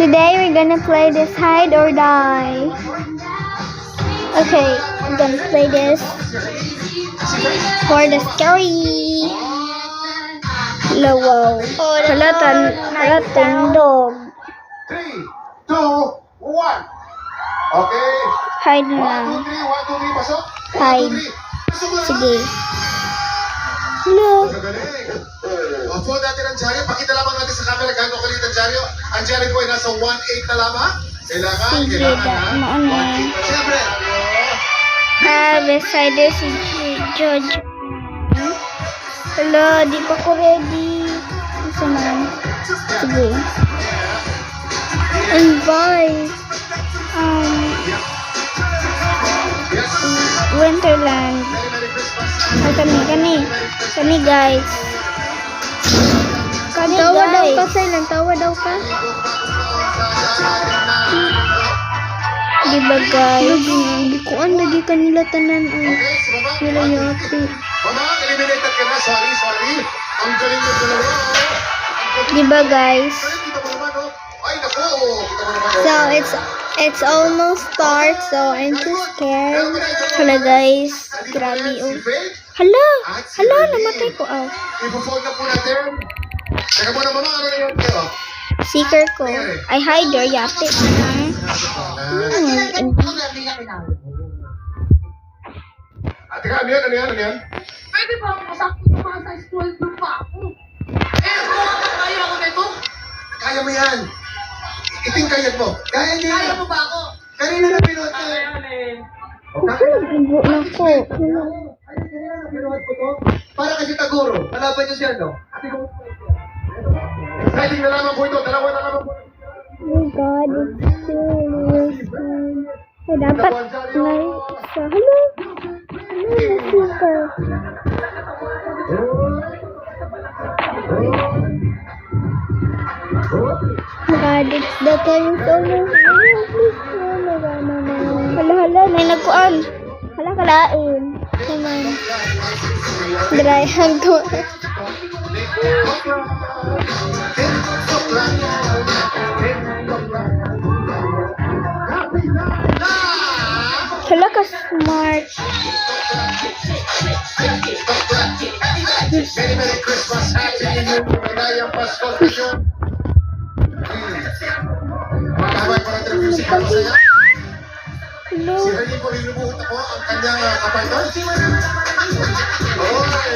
Today we're gonna play this hide or die. Okay, we're gonna play this for the scary. Wow. Halatang dog. 3, 2, 1. Okay. Hide na 1, lang. 2, 3. 1, 2, 3. Pasok. Hide. 1, 2, 3. Sige. Hello. Magaling. Opo natin ang dyaryo. Pakita lamang natin sa camera gano'ng kalit ang dyaryo. Ang dyaryo po ay nasa 1.8 na lamang. Sige, Kailangan. maano. 1.8 na. Siyempre. Beside this si George. Hello, di pa ko ready. Isa man. Sige. Invite. Winterland. Merry Christmas. Ay, kani guys. Tawa daw ka, Silent. Tawa daw ka. Diba guys? Bikuan lagi kanila tanan ay. Okay, sumama. Wala yati. Mama, eliminated ka na. Sorry. Ang galing yung dalawa. Diba guys? Kita mo naman, oh. Ay, naku. Kita mo naman, oh. So it's almost start, so I'm too scared. Hala guys, grabe oh. Hala, namatay ko oh. Ipo-fold na po natin. Teka muna, mama, ano na yun? Seeker ko. Ay hider yate. Teka, ano yan? Pwede ba ako masakto sa mga size 12 ng pa ako? Kaya ako nito? Kaya mo yan. Iting kayat mo. Kaya niya. Kaya mo ba ako? Kanina na pinuhat ko. Ibo na ko. Kanina na pinuhat ko to. Para kasi taguro. Kalaban niyo siya, no? Exciting na lamang po ito. Dalawa na lamang po. Oh my God, it's serious. Ay, dapat na isa. Hala, seeker. God, it's the time so much. Hala, may nagkuan. Hala, kalain. Naman. Dry hang ko. Hala ka smart. Merry Christmas. Happy New Year. Maligayang Pasko sa inyo. Magkabay pa natin ang music para sa'yo. Hello. Si Hernie po linubuhot ako ang kanyang kapatid. Oy!